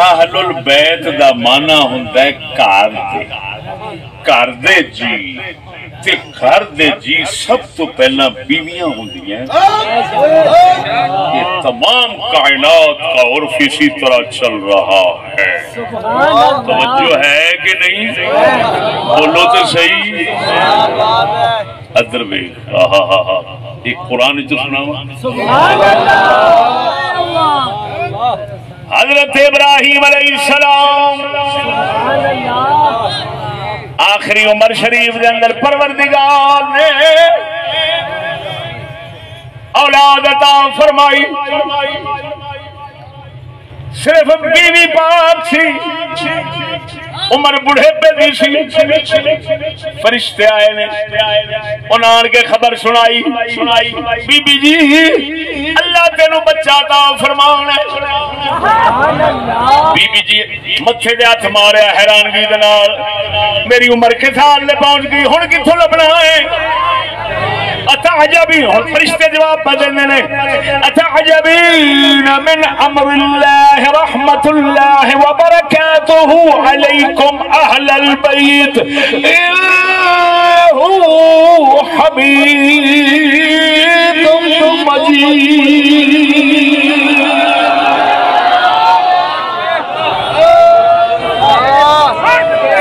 اہل البیت دا معنی ہوندا ہے گھر دے جی تے گھر دے جی سب تو پہلا بیویاں ہوندیاں یہ تمام کائنات کا عرف اسی طرح چل رہا ہے توجہ ہے کہ نہیں بولو تو صحیح ادھر بھی ایک قرآن جو سناوا حضرت ابراہیم علیہ السلام آخری عمر شریف دے اندر پروردگار نے اولاد عطا فرمائی صرف بیوی پاک سی عمر بڑھے پہ دی سی فرشتے آئے نے انہاں کے خبر سنائی بی بی جی اللہ تینو بچہ عطا فرمانا بی بی جی متھے دے ہاتھ ماریا حیرانگی دے نال میری عمر کے سال نے پہنچ گئی ہن کتھوں لبنا ہے اتعجبین اور فرشتے جواب بدلنے نے اتعجبین من امر اللہ رحمت اللہ وبرکاتہ علیکم اہل البیت انہو حبیب مجید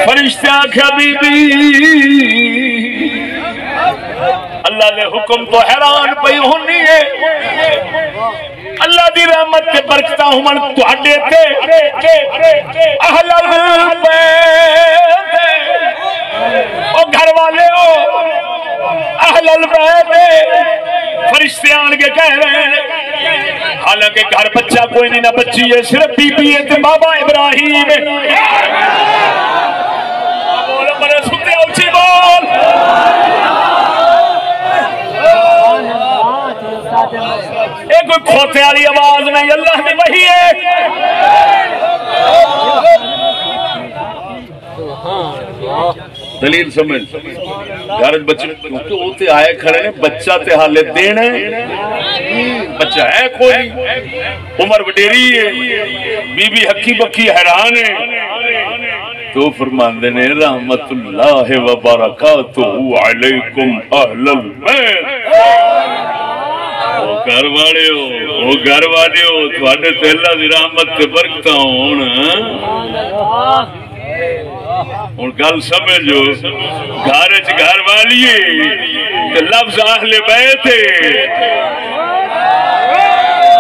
فرشتے آنکھا بی بی اللہ نے حکم تو حیران پئی ہونی ہے اللہ دی رحمت کے برکتہ ہمن تو ہڈے تے اہل البیت او گھر والے ہو اہل البیت فرشتے آن کے کہہ رہے ہیں حالانکہ گھر بچہ کوئی نہیں نہ بچی ہے صرف بی بی ہے تے بابا ابراہیم ہے بولو مرے ستے اچھی بول ایک کوئی کھوتے والی آواز نہیں اللہ نے وحی ہے دلیل سمجھ گھر بچے کیونکہ ہوتے آئے کھڑے ہیں بچہ تے حالے دینے بچہ ہے کوئی عمر وڈیری ہے بی بی حقی بکی حیران ہے تو فرماندے نے رحمت اللہ وبرکاتہ علیکم اہل البیت گھر والے ہو تھوڑے تے اللہ دی رحمت تے برکتاں ہون ہن گل سمجھو گھر وچ گھر والی تے لفظ اہل بیت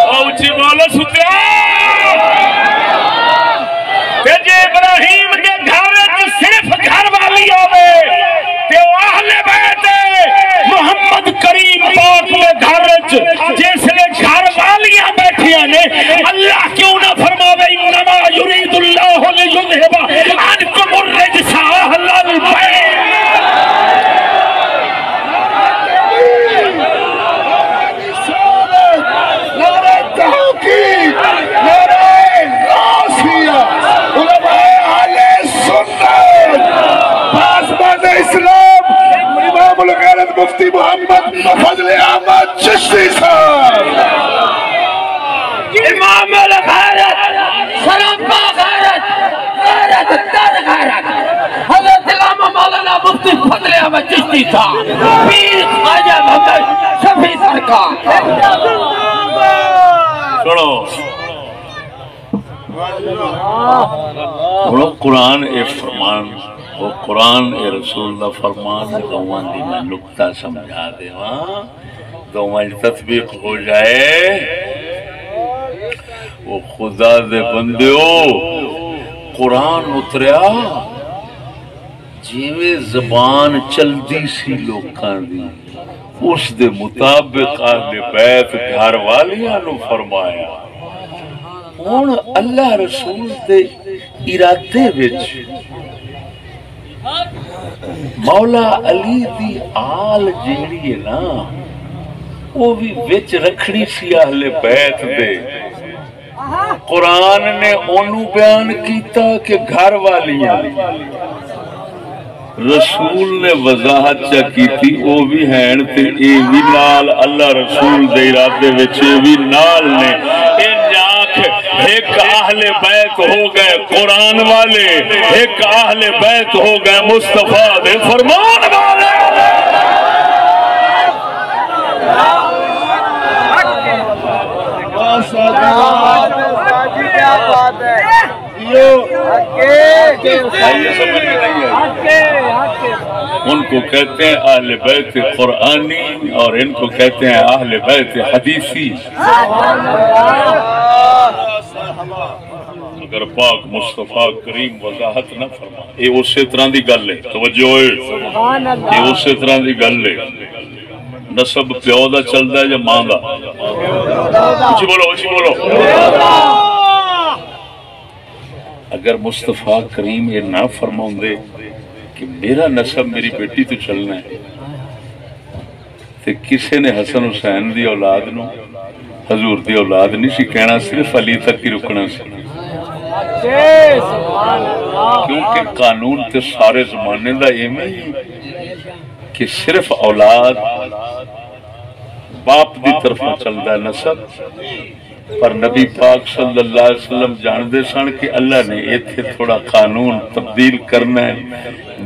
اونچی بولو ستیا تے جے ابراہیم دے گھر وچ صرف گھر والی ہوے تے او اہل بیت محمد کریم پاک دے گھر وچ جس نے گھر والیاں بیٹھیاں نے اللہ کیوں نہ فرماوے انما یرید اللہ لیذھب عنکم الرجس اہل البیت نعرہ تحقیق نعرہ غوثیہ علماء اہل سنت پاسبان اسلام امام الغیرت مفتی محمد فضل احمد چشتی صاحب امام الغیرت سرمپا غیرت غیرت در غیرت حضرت علامہ مولانا مفتی فضل احمد چشتی صاحب پیر خواجہ محمد شفیع سرکار سنو قرآن اے فرمان وہ قرآن اے رسول اللہ فرمان دوان دی میں نکتہ سمجھا دے دوان تطبیق ہو جائے وہ خدا دے بندے ہو قرآن اتریا جیوے زبان چل دی سی لوکاں دی اس دے مطابق اہل بیت گھر والیاں نو فرمایا ہن اللہ رسول دے ارادے وچ مولا علی دی آل جیڑی ہے نا وہ بھی وچ رکھنی سی اہل بیت دے قرآن نے انہوں بیان کیتا کہ گھر والیاں رسول نے وضاحت چا کی تھی وہ بھی ہیں تے اے بھی نال اللہ رسول دے ارادے وچ بھی نال نے ان جا آکھ ایک اہل بیت ہو گئے قرآن والے، ایک اہل بیت ہو گئے مصطفیٰ دے فرمان والے۔ ان کو کہتے ہیں اہل بیت قرآنی اور ان کو کہتے ہیں اہل بیت حدیثی۔ اگر پاک مصطفیٰ کریم وضاحت نہ فرما، یہ اسی طرح دی گل ہے، توجہ ہے، یہ اسی طرح دی گل ہے۔ نسب پیو دا چلتا ہے یا ماں دا؟ اچھی بولو، اچھی بولو۔ اگر مصطفیٰ کریم یہ نہ فرماؤں دے کہ میرا نسب میری بیٹی تو چلنا ہے، تو کسے نے حسن حسین دی اولاد نو حضور دی اولاد نہیں سی کہنا، صرف علی تک ہی رکنا سی، کیونکہ قانون تے سارے زمانے دا ایمیں ہی کہ صرف اولاد باپ دی طرف چلتا ہے نسب، پر نبی پاک صلی اللہ علیہ وسلم جاندے سن کہ اللہ نے ایتھے تھوڑا قانون تبدیل کرنا ہے،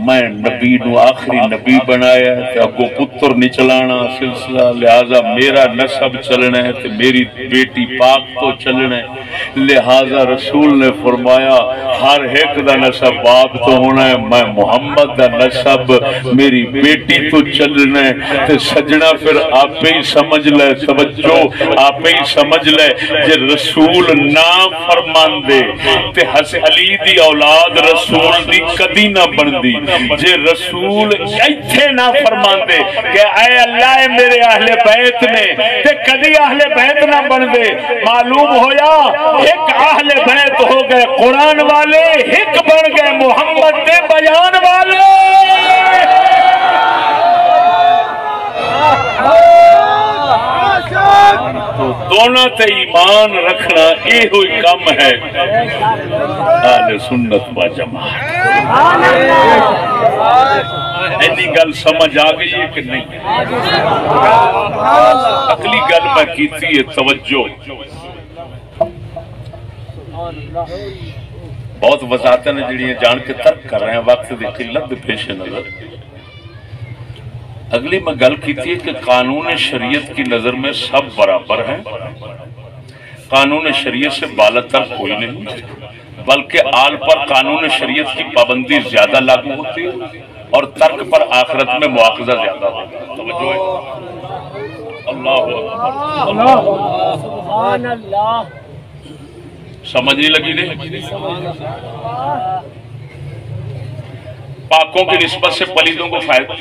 میں نبی نو آخری نبی بنایا ہے کہ اگو پتر نہیں چلانا سلسلہ، لہذا میرا نسب چلنا ہے تو میری بیٹی پاک تو چلنا ہے، لہذا رسول نے فرمایا ہر ایک دا نسب باپ تو ہونا ہے، میں محمد دا نسب میری بیٹی تو چلنا ہے۔ تو سجنا پھر آپ ہی سمجھ لے، توجہ آپ ہی سمجھ لے، جے رسول نہ فرمان دے تے علی دی اولاد رسول دی کدی نہ بندی، جے رسول ایتھے نہ فرمان دے کہ اے اللہ میرے اہل بیت نے تے کدی اہل بیت نہ بن دے، معلوم ہویا ایک اہل بیت ہو گئے قرآن والے، ایک بن گئے محمد دے بیان والے۔ تو دونوں تے ایمان رکھنا یہ ہوئی کم ہے اہل سنت و جماعت۔ اینی گل سمجھ آ گئی ہے کہ نہیں؟ اگلی گل میں کیتی ہے توجہ، بہت وضاحتیں جڑی جان کے ترک کر رہے ہیں وقت دی قلت پیش نظر۔ اگلی میں گل کی تھی کہ قانون شریعت کی نظر میں سب برابر ہیں، قانون شریعت سے بالا تر کوئی نہیں، بلکہ آل پر قانون شریعت کی پابندی زیادہ لاگو ہوتی ہے اور ترک پر آخرت میں مواخذہ زیادہ ہوتا ہے۔ توجہ ہے، اللہ سبحان اللہ، سمجھ نہیں لگی نہیں؟ پاکوں کی نسبت سے پلیدوں کو فائدہ،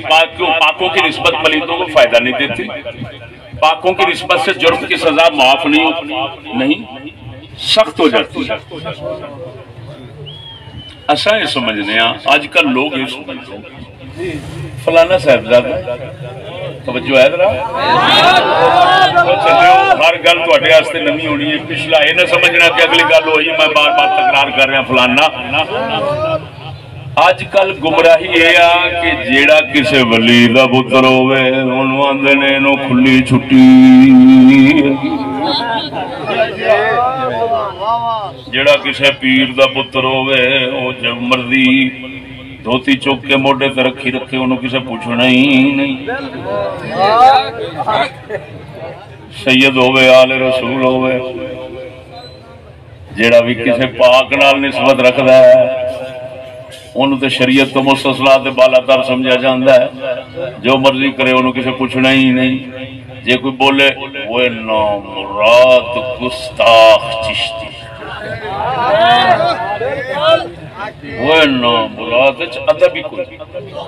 پاکوں کی نسبت پلیدوں کو فائدہ نہیں دیتی، پاکوں کی نسبت سے جرم کی سزا معاف نہیں سخت ہو جاتی ہے۔ ایسا یہ سمجھنے ہیں آج کل لوگ یہ سمجھتے ہیں فلانا صاحبزادہ توجہ ہے ذرا ہر گل تواڈے واسطے نمی ہونی ہے، پچھلا یہ نہ سمجھنا کہ اگلی گل ہوئی میں بار بار تکرار کر رہا فلانا۔ آج کل گمراہی یہ آ کہ جیڑا کسے ولی دا پتر ہوئے انہوں آندے نے انہوں کھلی چھٹی، جیڑا کسے پیر دا پتر ہوئے وہ جب مرضی دھوتی چوک کے موڑے تے رکھی رکھے انہوں کسے پوچھنا ہی نہیں، سید ہوئے آل رسول ہوئے، جیڑا بھی کسے پاک نال نسبت رکھدا ہے انہوں تے شریعت تو مستثنا تے بالا تر سمجھا جاندہ ہے، جو مرضی کرے انہوں کسے پوچھنا ہی نہیں، جے کوئی بولے وہ نامراد گستاخ چشتی، وہ نامراد ادبی کوئی،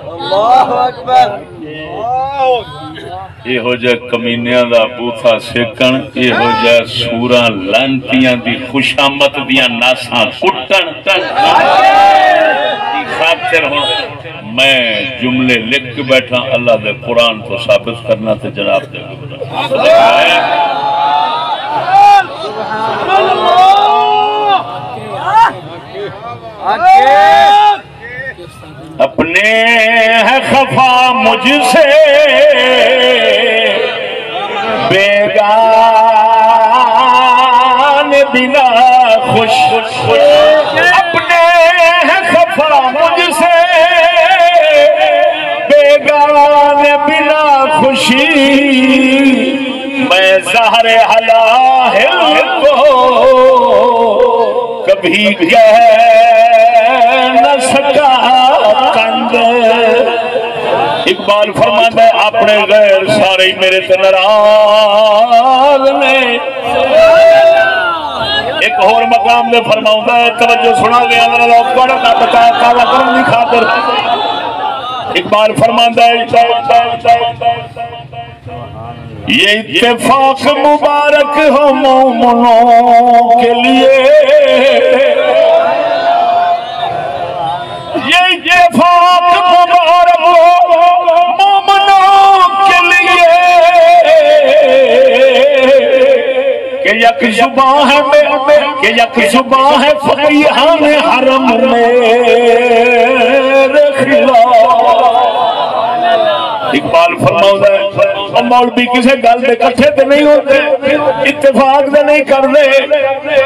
اللہ اکبر، یہ ہو جائے کمینیاں دا بوتھا سیکن، یہ ہو جائے سوراں لانتیاں دی خوشامت دیاں ناساں کٹن، خاطر ہوں میں جملے لکھ کے بیٹھا اللہ دے قرآن کو ثابت کرنا تے جناب دے اپنے ہے خفا مجھ سے بیگان بنا خوش اپنے ہیں خفا مجھ سے بیگانے بنا خوشی میں زہر حلاہل کو کبھی کہہ نہ سکا کند اقبال فرماتا ہے اپنے غیر سارے میرے تے ناراض نے ایک اور مقام میں فرماؤں ہے توجہ سنا گیا ذرا لوگ پڑھا کا بتا کالا کرم نہیں خاطر اقبال فرماتا ہے یہ اتفاق مبارک ہو مومنوں کے لیے یہ اتفاق مبارک ہو مومنوں کے لیے کہ یک زباں ہے کہ یک زباں ہے فقیہان حرم میرے خلاف اقبال فرماؤں ہے مولوی کسے گل دے کٹھے تے نہیں ہوتے اتفاق دے نہیں کرتے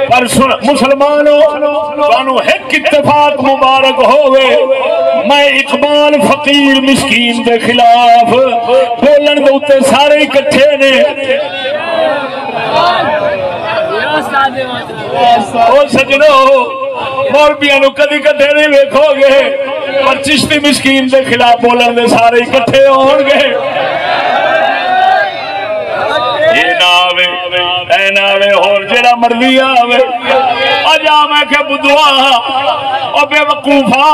پر مسلمانوں تانوں ایک اتفاق مبارک ہوئے میں اقبال فقیر مسکین دے خلاف بولن دے اتے سارے اکٹھے نے او سجنو مولویاں نو کدی کٹھے نہیں ویکھو گے پر چشتی مسکین دے خلاف بولن دے سارے اکٹھے ہون گے اے ناوے اور جڑا مرضی آوے اجا میں کہ بدعا او بے وقوفا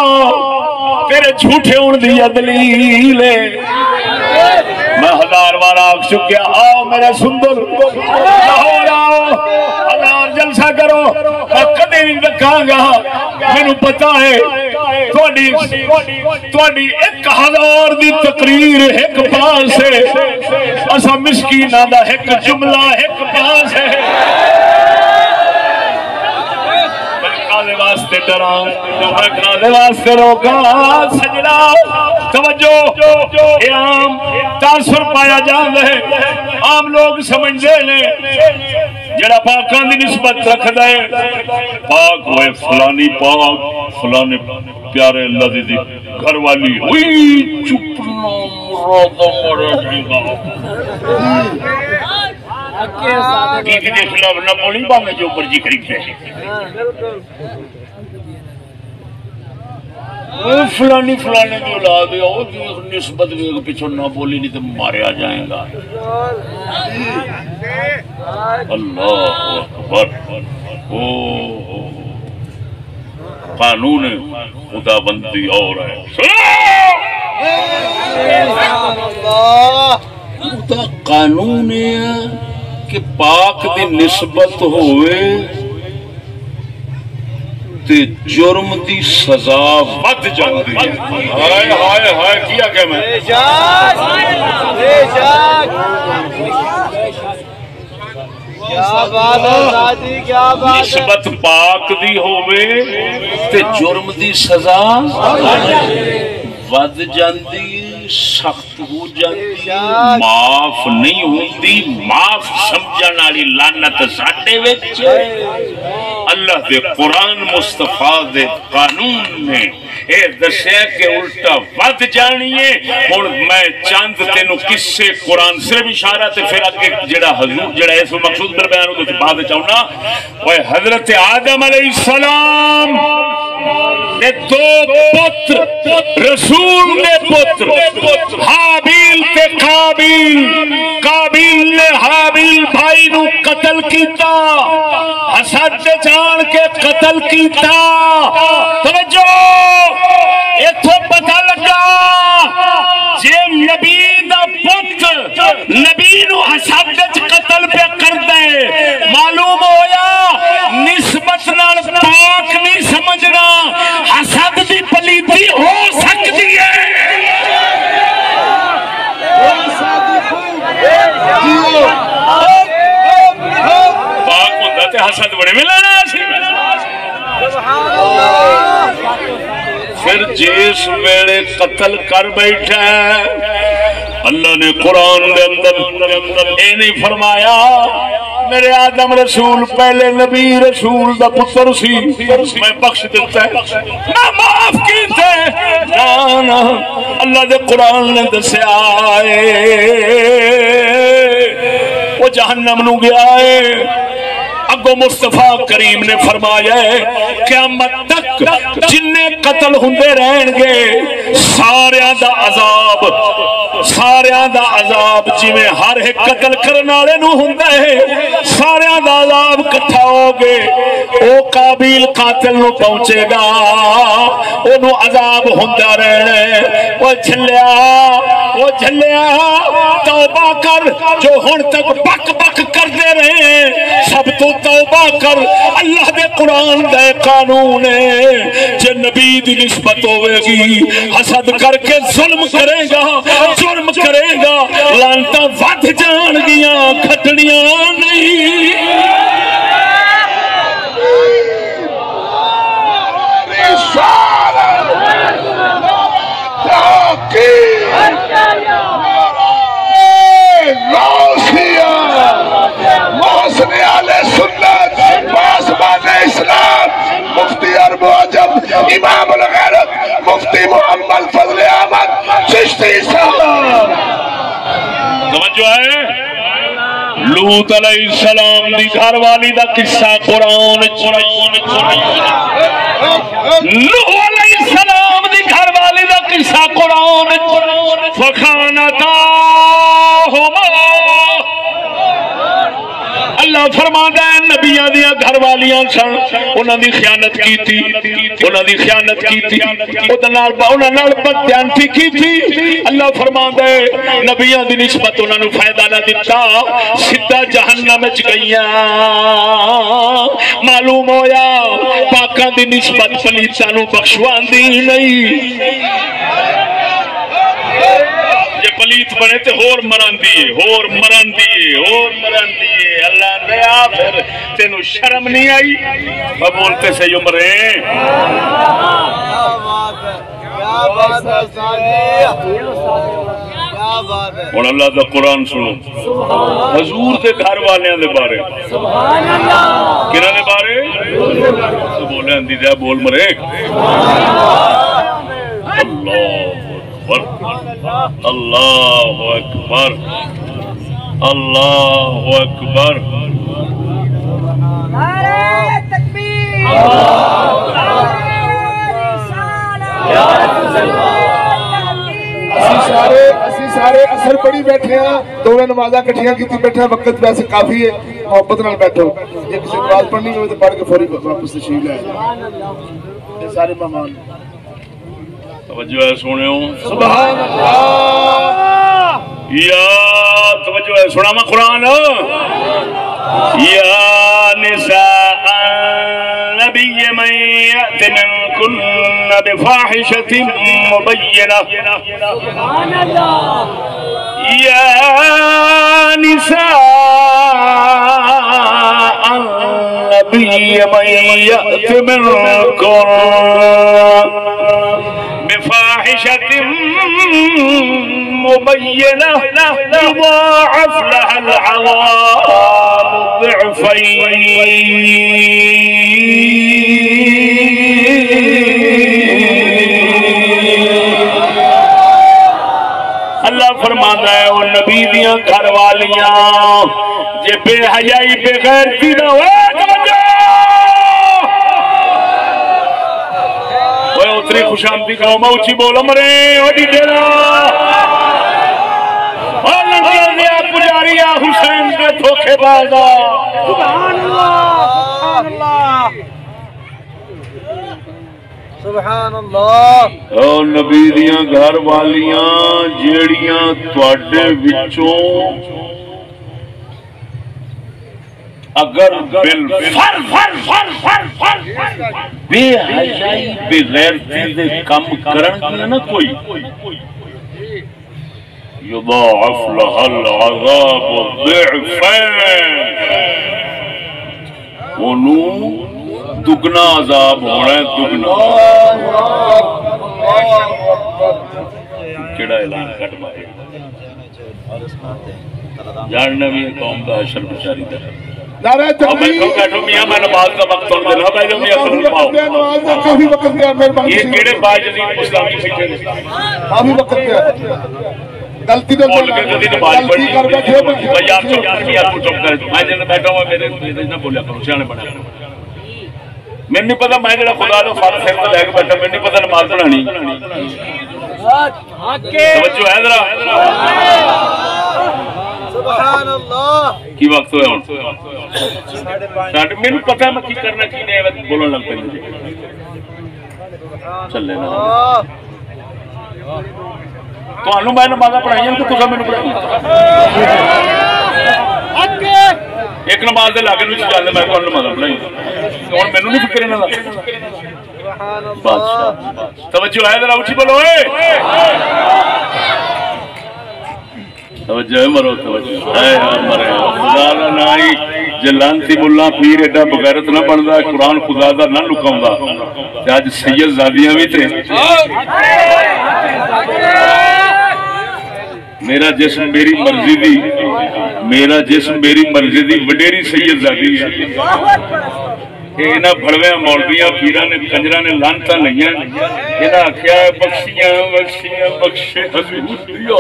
تیرے جھوٹے ہون دی دلیل میں ہزار بار آگ چکیا آؤ میرے سندر لاہور آؤ ہزار جلسہ کرو میں کدی نہیں رکھاں گا مینوں پتہ ہے تواڈی 1000 دی تقریر ایک پاس ہے اسا مسکیناں دا ایک جملہ ایک پاس ہے کالے واسطے ڈراں میں کالے واسطے روکاں سجنا توجہ عام تاثر پایا جاندا ہے عام لوگ سمجھدے نے جڑا پاکاں دی نسبت رکھدا ہے پاک ہوئے فلانی پاک فلانے پیارے اللہ دی گھر والی ہوئی چپنا مراد مرا جیگا کی کے خلاف نہ بولی باندھ جو اوپر جی قریب ہے فلانی فلانے کی اولاد ہے اور نسبت کے پیچھے نہ بولی نہیں تو ماریا جائے گا اللہ اکبر قانون خدا بندی اور ہے خدا قانون ہے کہ پاک دی نسبت ہوئے تے جرم دی سزا ود جاندی ہے ہائے ہائے ہائے کیا کہ میں نسبت پاک دی ہوئے تے جرم دی سزا ود جاندی سخت ہو جاتی معاف نہیں ہوتی معاف سمجھن والی لعنت ساڈے وچ اللہ دے قرآن مصطفیٰ دے قانون نے اے دسیا کہ الٹا ود جانی ہے ہن میں چند تینوں قصے قرآن صرف اشارہ تے پھر اگے جڑا حضور جڑا اس مقصود پر بیان ہو تے بعد چاہنا اوے حضرت آدم علیہ السلام نے دو پتر رسول نے پتر حابیل تے قابیل قابیل نے حابیل بھائی نو قتل کیتا حسد جان کے قتل کیتا توجہ ایتھوں پتہ لگا جے نبی دا پتر نبی نو حسد قتل پہ کردا ہے معلوم ہویا نسبت نال پاک نہیں سمجھنا حسد دی پلیتی ہو سکتی ہے پاک ہوتا تے حسد بڑے ملانا پھر جس ویلے قتل کر بیٹھا اللہ نے قرآن دے اندر اے نہیں فرمایا میرے آدم رسول پہلے نبی رسول دا پتر سی میں بخش دیتا ہے میں معاف کیتا ہے نا اللہ دے قرآن نے دسیا ہے وہ جہنم نو گیا ہے اگو مصطفیٰ کریم نے فرمایا ہے قیامت تک جننے قتل ہوندے رہن گے ساریاں دا عذاب جی میں ہر ایک قتل کرنے والے نو ہوندا ہے ساریاں دا عذاب کٹھا ہو گے او قابیل قاتل نو پہنچے گا اونوں عذاب ہوندا رہنا ہے او جھلیا توبہ کر جو ہن تک بک بک کردے رہے سب تو توبہ کر اللہ دے قرآن دے قانون ہے جے نبی دی نسبت ہوئے گی حسد کر کے ظلم کرے گا جرم کرے گا لانتا ود جان گیاں کھٹڑیاں نہیں مفتی عرب و عجم امام الغیرت مفتی محمد فضل احمد چشتی صاحب توجہ ہے لوط علیہ السلام دی گھر والی دا قصہ قرآن لوط علیہ السلام دی گھر والی دا قصہ قرآن فخانتاہما اللہ فرماتا ہے نبیاں دیا گھر والیاں سن انہاں دی خیانت کی تھی انہاں بددیانتی کی تھی اللہ فرماتا ہے نبیاں دی نسبت انہاں نو فائدہ نہ دیتا سیدھا جہنم وچ گئیاں معلوم ہویا پاکاں دی نسبت پلیتاں نو بخشواندی نہیں پلیت بنے تے ہور مران دیئے اللہ دیا پھر تینو شرم نہیں آئی بولتے سے عمرے اور اللہ دا قرآن سنو حضور دے گھر والیاں دے بارے کنہ دے بارے بولے اندی دیا بول مرے اللہ اکبر اللہ اکبر نعرہ تکبیر اسی سارے اثر پڑھی بیٹھے ہیں دونوں نمازاں کٹھیاں کیتی بیٹھے ہیں وقت ویسے کافی ہے محبت نال بیٹھو یہ کسی نماز پڑھنی ہوئے تو پڑھ کے فوری واپس تشریف لے یہ سارے مہمان توجہ ہے سونے ہوں سبحان اللہ یا توجہ ہے سنا میں قرآن یا نساء النبی من یأت منکن بفاحشة مبینہ یا نساء النبی من یأت منکن بفاحشة مبينة يضاعف لها العذاب ضعفين اللہ فرماتا ہے وہ نبی دیاں گھر والیاں جے بے حیائی بے غیرتی نہ ہوئے اتری خوشامدی کہو میں اچھی بولو مرے وڈی ڈیرا اور لنگر دیا پجاریہ حسین کے دھوکے بازا سبحان اللہ سبحان اللہ اور نبی دیاں گھر والیاں جیڑیاں تواڈے وچوں اگر بے حیائی بے غیرتی دے کم کرن گے نا کوئی یضاعف لها العذاب ضعفین انہوں دگنا عذاب ہونا ہے دگنا کیڑا اعلان کٹ مارے جاننا بھی قوم کا حشر بچاری طرح نعرہ تکبیر بیٹھو میاں میں نماز کا وقت ہونے دینا بیٹھو میاں فرماؤ نماز کا کافی وقت گیا مہربانی یہ کیڑے باجدی اسلامی فکر کافی وقت گیا غلطی نہ غلطی کر بیٹھے یار چپ کر میں جن بیٹھا ہوا میرے نہ بولیا کرو سیانے بنا میں نہیں پتا میں جڑا خدا دا فر سر تے لے کے بیٹھا میں نہیں پتا نماز پڑھانی توجہ ہے ذرا سبحان اللہ کی وقت ہویا ہن ساڈے مینوں پتہ میں کی کرنا کی نہیں بولن لگ پے چلے نا تانوں میں نماز پڑھائیاں تے تساں مینوں پڑھائی ایک نماز دے لاگن وچ چل میں تانوں نماز پڑھائی ہن مینوں نہیں فکر انہاں دا بادشاہ توجہ ہے ذرا اونچی بولو اے توجہ ہے مرو توجہ اے مرے خدا دا نائی جلانتی ملا پیر ایڈا بغیرت نہ بندا قرآن خدا دا نہ لکاوندا تے اج سید زادیاں وی تے میرا جسم میری مرضی دی میرا جسم میری مرضی دی وڈیری سید زادی ہے انہاں بھڑویاں مولویاں پیراں نے کنجراں نے لعنتاں لئیاں انہاں آکھیا بخشیاں بخشیاں بخشے حضور یا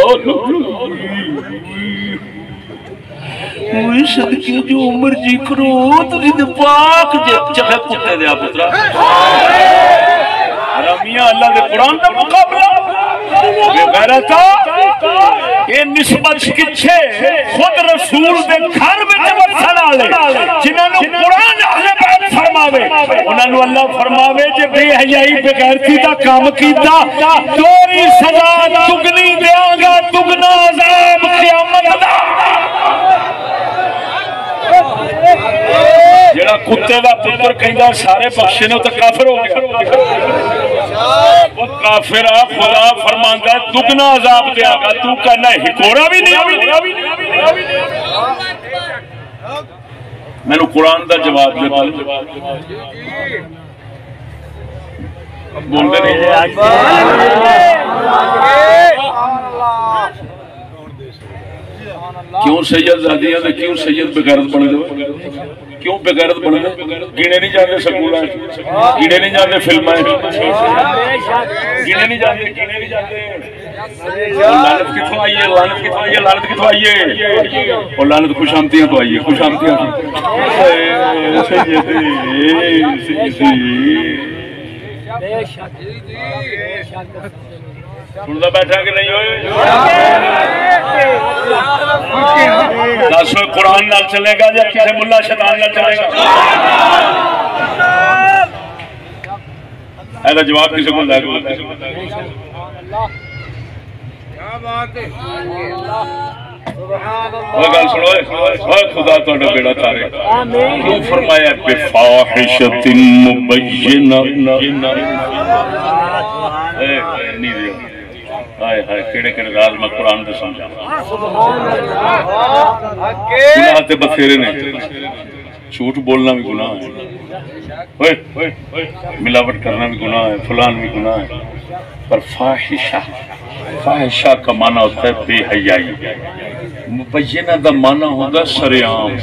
کوئی صدقے جو عمر جی کرو تو پاک چکھے کتے دیا پترا حرامیاں اللہ دے قرآن دا مقابلہ غیرتا یہ نسبت کچھے خود رسول دے گھر میں ورسل آلے جنہاں نو قرآن اہل بیت فرماوے انہاں نو اللہ فرماوے جے بے حیائی بغیرتی دا کام کیتا توری سزا دگنی دیاں گا دگنا عذاب قیامت دا جڑا کتے دا پتر کہندا سارے بخشے نے تے کافر ہو گیا وہ کافر خدا فرماندا ہے دگنا عذاب دیا گا تو کہنا ہکوڑا بھی نہیں میں نے قرآن دا جواب دیتا بول دے نہیں کیوں سید زادیاں دے کیوں سید بغیرت بنے دے کیوں بغیرت بنے دے گینے نہیں جاندے سکولاں گینے نہیں جاندے فلماں گینے نہیں جاندے لعنت کتھوں آئی ہے لعنت کتھوں آئی ہے لعنت کتھوں آئی ہے اور لعنت خوش آمدیاں تو آئی ہے خوش آمدیاں سنتا بیٹھا کہ نہیں ہوئے دسو قرآن نال چلے گا یا کسی ملا شیطان نال چلے گا ایسا جواب کسی کو لے گا گل سنو خدا تہاڈا بیڑا تارے کیوں فرمایا بفاحشۃ مبینہ ہائے ہائے کیڑے کیڑے راز میں قرآن دے سمجھا گناہ تے بتھیرے نے جھوٹ بولنا بھی گناہ ہے ملاوٹ کرنا بھی گناہ ہے فلان بھی گناہ ہے پر فاحشہ کا معنی ہوتا ہے بے حیائی مبینہ دا معنی ہوگا سریعام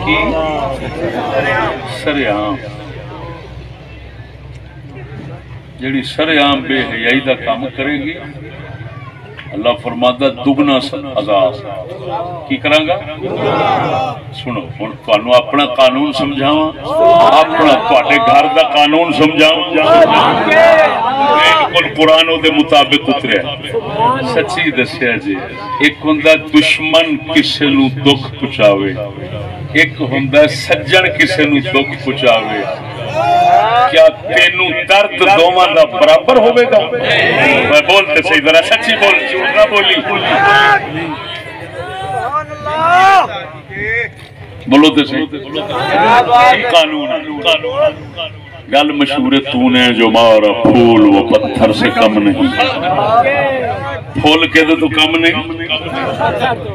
کی سریعام جڑی سریعام بے حیائی دا کام کرے گی اللہ فرماتا دگنا عذاب کی کراں گا سنو ہن تانوں اپنا قانون سمجھاواں اپنا تواڈے گھر دا قانون سمجھاواں بالکل قرآن دے مطابق اتریا سچی دسیا جی ایک ہوندا دشمن کسے نو دکھ پہنچاوے ایک ہوندا سجن کسے نو دکھ پہنچاوے کیا تینوں درد دوواں دا برابر ہوے گا میں بولتے صحیح ذرا سچی بول جھوٹ نہ بولی بولو تے صحیح قانون گل مشہور ہے تو نے جو مارا پھول وہ پتھر سے کم نہیں پھول کے تو کم نہیں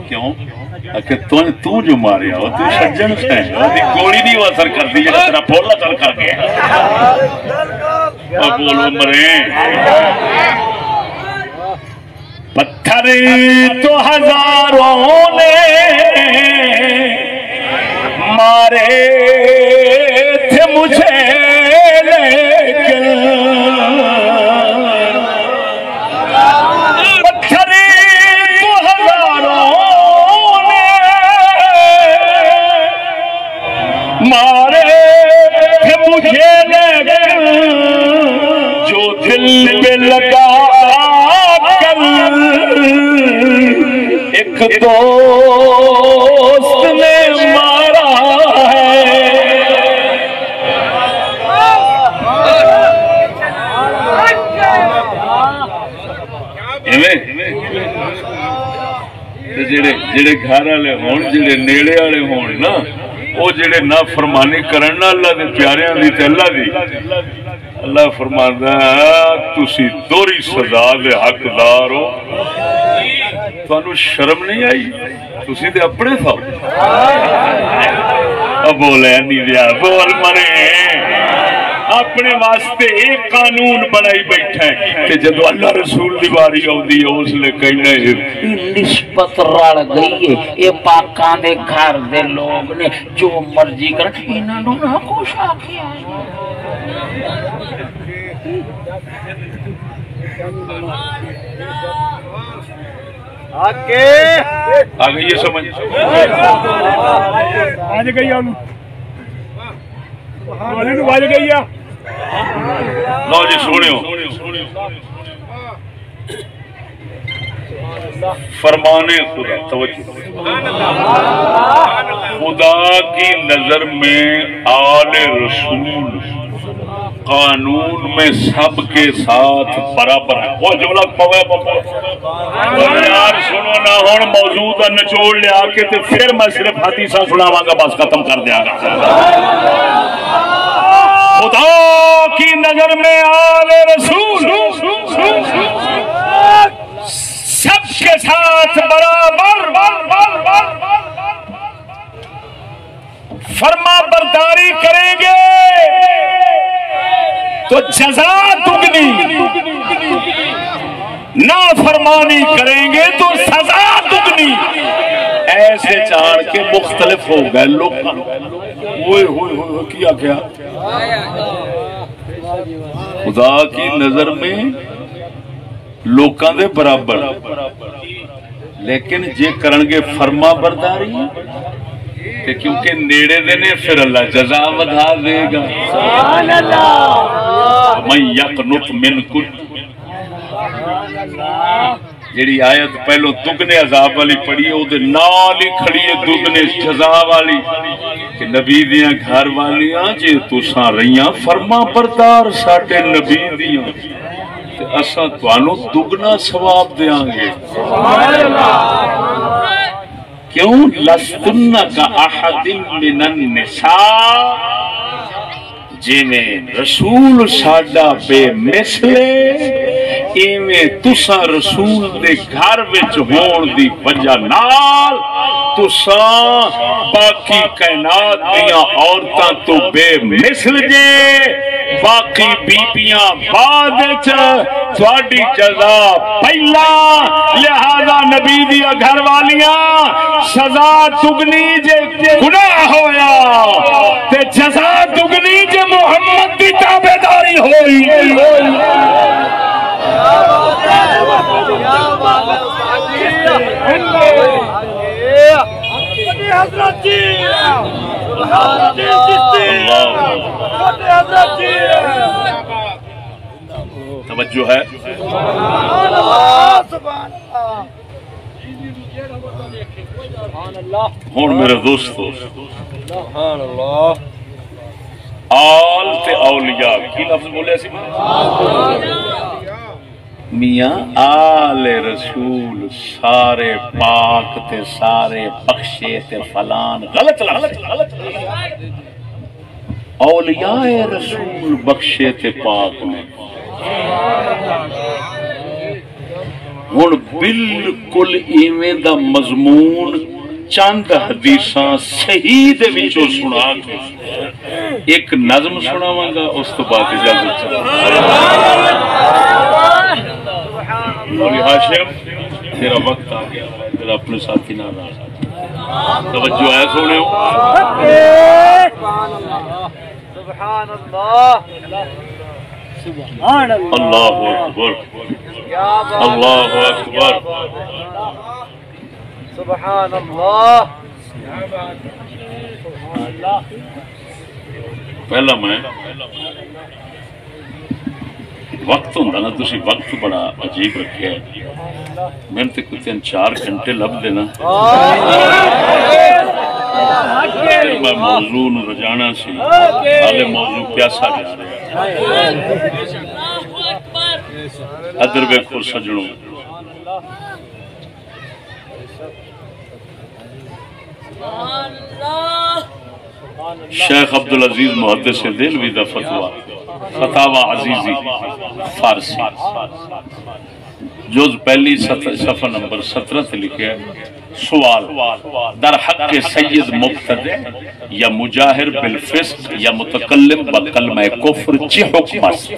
کیوں کہ تو جو ماریا ہو تو سجن ہے گولی نہیں اثر کر دی جڑا تیرا پھول اثر کر گیا بولو مرے پتھر تو ہزاروں نے مارے تھے مجھے لیکن پتھر تو ہزاروں نے مارے تھے مجھے لیکن جو دل پہ لگا ایک دوست نے مارا ہے جڑے گھر والے ہون جڑے نیڑے والے ہون نا وہ جڑے نہ فرمانی کرن اللہ دے پیاریاں دی تے اللہ دی اللہ فرماندا ہے تسی دوہری سزا دے حقدار ہو تانوں شرم نہیں آئی تسی تے اپنے تھا اب بولے نہیں دیا بول مرے اپنے واسطے ایک قانون بنائی بیٹھا ہے کہ جب اللہ رسول دی باری آؤندی ہے اس لئے کہنا ہے نسبت رڑ گئی ہے یہ پاکان دے گھر دے لوگ نے جو مرضی کر انہاں نوں نہ کچھ آکھیا آگے آگے یہ سمجھ آج گئی آج گئی لو جی سنو فرمانے خدا توجہ خدا کی نظر میں آل رسول قانون میں سب کے ساتھ برابر ہے وہ جملہ پوے یار سنو نہ ہون موجود نچوڑ لیا کے تے پھر میں صرف حدیثہ سناواں گا بس ختم کر دیا گا خدا کی نظر میں آل رسول سب کے ساتھ برابر فرما برداری کریں گے تو جزا دگنی نافرمانی کریں گے تو سزا دگنی ایسے چاڑ کے مختلف ہو گئے لوگ کیا کیا خدا کی نظر میں لوکاں دے برابر لیکن جے کرنگے فرما برداری کہ کیونکہ نیڑے دینے پھر اللہ جزا ودھا دے گا سبحان اللہ من یقنط منکم جیڑی آیت پہلو دگنے عذاب والی پڑھی ہے وہ دے نال ہی کھڑی ہے دگنے جزا والی کہ نبی دیاں گھر والیاں جے تساں رہیاں فرما بردار ساڈے نبی دیاں تے اساں تانوں دگنا ثواب دیاں گے سبحان اللہ کیوں لستن کا احد من النساء جی میں رسول ساڈا بے مثلے ایویں تساں رسول دے گھر وچ ہون دی وجہ نال تساں باقی کائنات دیاں عورتاں تو بے مثل جے باقی بیبیاں بعد وچ تہاڈی جزا پہلا لہذا نبی دیا گھر والیاں سزا دگنی جے گناہ ہویا تے جزا دگنی جے محمد دی تابعداری ہوئی حضرت جی توجہ ہے ہون میرے دوستو آل تے اولیاء کی لفظ بولے ایسی میاں آل رسول سارے پاک تے سارے بخشے تے فلان غلط لفظ اولیاء رسول بخشے تے پاک میں ہن بالکل ایویں دا مضمون چند حدیثاں صحیح دے وچوں سنا کے ایک نظم سناواں گا اس تو بعد اجازت مولی ہاشم تیرا وقت آ گیا ہے، تیرا اپنے ساتھی نہ رہا، توجہ ہے سونے ہو؟ سبحان اللہ سبحان اللہ اللہ اکبر اللہ اکبر سبحان اللہ پہلا میں وقت ہوں نا، تسی وقت بڑا عجیب رکھے ہے، میں تے کوئی 3-4 گھنٹے لب دینا میں موضوع نو رجانا سی، حالے موضوع پیاسا جا رہا ہے۔ ادر ویکھو سجنوں، شیخ عبدالعزیز محدث دہلوی دا فتویٰ فتاوی عزیزی فارسی جز پہلی صفحہ نمبر 17 سے لکھے سوال در حق سید مبتدع یا مجاہر بالفسق یا متکلم بکلمہ کفر چی حکم است؟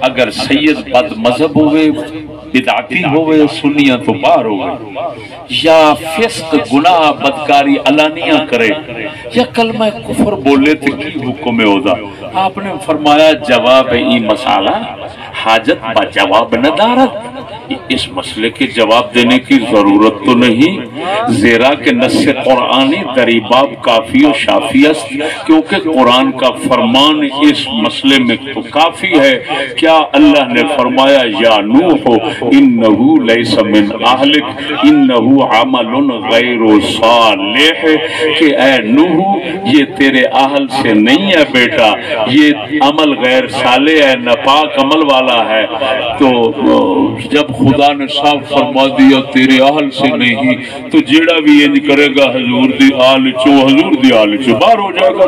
اگر سید بد مذہب ہوئے، بدعتی ہوئے، سنیاں تو باہر ہوئے، یا فسق گناہ بدکاری علانیہ کرے یا کلمہ کفر بولے تو کی حکم ہوگا؟ آپ نے فرمایا جواب ای مسئلہ حاجت با جواب نہ دارت، اس مسئلے کے جواب دینے کی ضرورت تو نہیں، زیرا کہ نص قرآنی دری باب کافی و شافی است، کیونکہ قرآن کا فرمان اس مسئلے میں تو کافی ہے۔ کیا اللہ نے فرمایا یا نوح انہو لیس من اہلک انہو عمل غیر صالح، کہ اے نوح یہ تیرے اہل سے نہیں ہے بیٹا، یہ عمل غیر صالح ہے، ناپاک عمل والا ہے۔ تو جب خدا نے صاف فرما دیا تیرے اہل سے نہیں، تو جیڑا بھی یہ نہیں کرے گا حضور دی آل چو، حضور دی آل چو باہر ہو جائے گا۔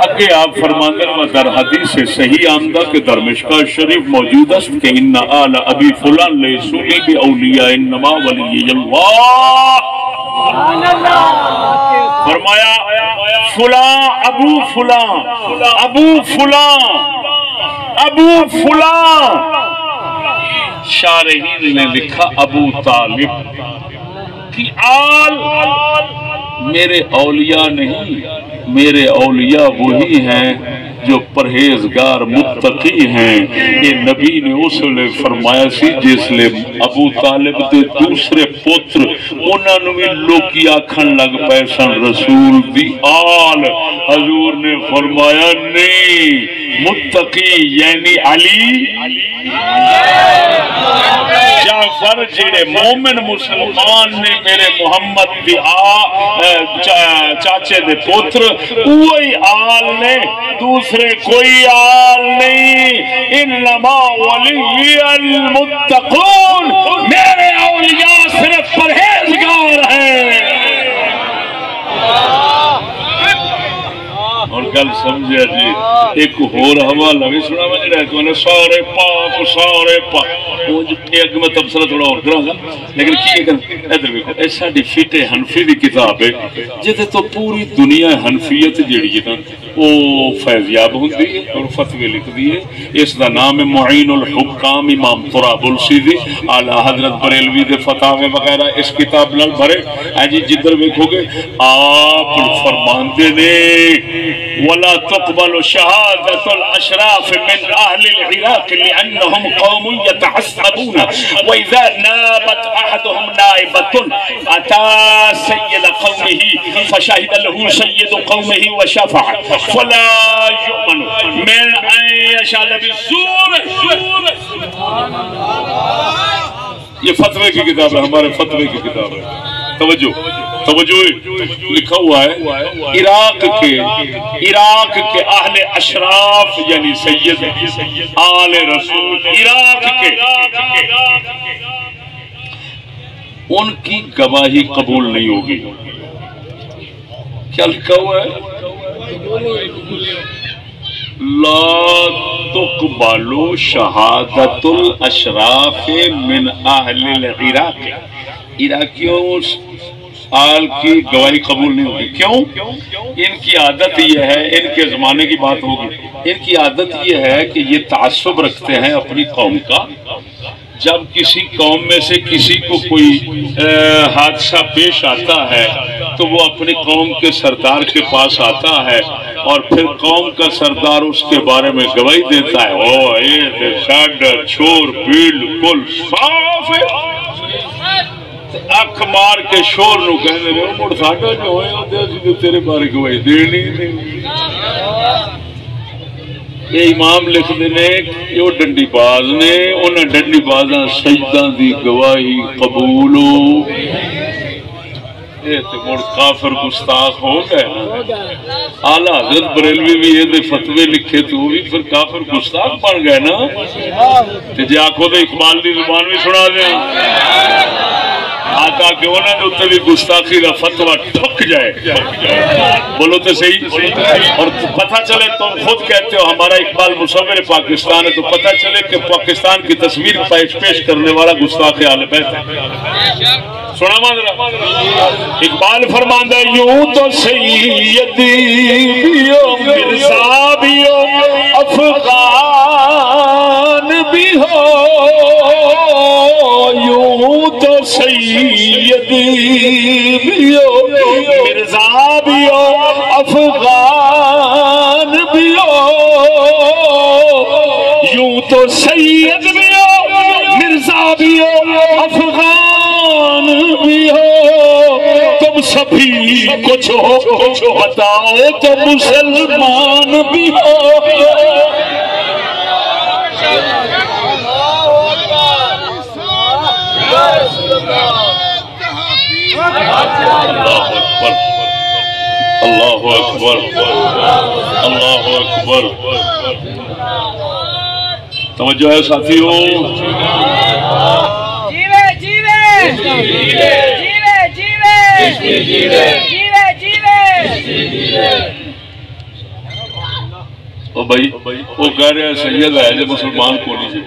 اگے آپ فرماندن و در حدیث صحیح آمدہ کے در مشکاہ شریف موجود است کہ ان آل ابی فلان لیسونی بی اولیاء انما ولی اللہ، فرمایا فلان ابو فلان ابو فلان ابو فلان، شارحین نے لکھا ابو طالب کی آل میرے اولیاء نہیں، میرے اولیاء وہی ہیں جو پرہیزگار متقی ہیں۔ یہ نبی نے اس لئے فرمایا سی جس لئے ابو طالب دے دوسرے پتر انہوں نے بھی لوکی آکھن لگ پیسن رسول دی آل، حضور نے فرمایا نہیں، متقی یعنی علی جعفر جڑے مومن مسلمان نے میرے محمد دی چاچے دے پتر وہی آل نے، دوسرے کوئی آل نہیں۔ انما ولی المتقون، میرے اولیاء صرف پرہیزگار ہیں۔ اور گل سمجھے جی ایک اور حوالہ بھی سنا میں جڑا ہے سارے پاک سارے پاک، ایک میں تبصرہ تھوڑا اور کروں گا، لیکن کی ادھر دیکھو ایسا دی فقہ حنفی دی کتاب ہے جتے تو پوری دنیا حنفیت جڑی ہے وہ فیضیاب ہوندی ہے اور فتوی لکھ دی ہے۔ اس دا نام ہے معین الحکام امام تراب السیدی، اعلی حضرت بریلوی دے فتاوے وغیرہ اس کتاب نال بھرے ہیں جی۔ جدھر دیکھو گے آپ فرماندے نے ولا تقبل شهادة الأشراف من أهل العراق لأنهم قوم يتعصبون، وإذا نابت أحدهم نائبة أتى سيد قومه فشهد له سيد قومه وشفع فلا يؤمن من أن يشهد بالزور۔ یہ فتوے کی کتاب ہے، ہمارے فتوے کی کتاب ہے۔ توجہ لکھا ہوا ہے عراق کے اہل اشراف یعنی سید آل رسول عراق کے ان کی گواہی قبول نہیں ہوگی۔ کیا لکھا ہوا ہے؟ لا تقبل شہادت الاشراف من اہل العراق، عراقیوں آل کی گواہی قبول نہیں ہوگی۔ کیوں؟ ان کی عادت یہ ہے، ان کے زمانے کی بات ہوگی، ان کی عادت یہ ہے کہ یہ تعصب رکھتے ہیں اپنی قوم کا، جب کسی قوم میں سے کسی کو کوئی حادثہ پیش آتا ہے تو وہ اپنی قوم کے سردار کے پاس آتا ہے اور پھر قوم کا سردار اس کے بارے میں گواہی دیتا ہے، او یہ ساڈا چھور بالکل صاف ہے، اکھ مار کے شور نو کہندے نے مڑ ساڈا جو ہویا تے اسی تیرے بارے گواہی دینی نہیں۔ یہ امام لکھتے نے یہ ڈنڈی باز نے، انہیں ڈنڈی بازاں سجداں دی گواہی قبولو، یہ تو مڑ کافر گستاخ ہو گئے نا۔ اعلیٰ حضرت بریلوی بھی یہ فتوے لکھے تو وہ بھی پھر کافر گستاخ بن گئے نا۔ تو جی آنکھوں تو اقبال دی زبان بھی سنا دیں تاکہ انہوں نے اتنے بھی گستاخی کا فتوہ ٹھک جائے، بولو تو صحیح۔ اور پتہ چلے، تم خود کہتے ہو ہمارا اقبال مصور پاکستان ہے، تو پتہ چلے کہ پاکستان کی تصویر پیش کرنے والا گستاخ اہل بیت ہے۔ سنا ماندرا اقبال فرماندہ یوں تو سیدی بیو مرزا بیو افغان بھی ہو، یوں تو سیدی بیو مرزا بیو افغان بھی ہو، یوں تو سید بیو مرزا بیو افغان بھی ہو، تم سبھی کچھ ہو بتاؤ تو مسلمان بھی ہو۔ اللہ اکبر، اللہ اکبر۔ توجہ ہے ساتھیو، بھائی وہ کہہ رہے ہیں سید ہے جو مسلمان کو نہیں جی،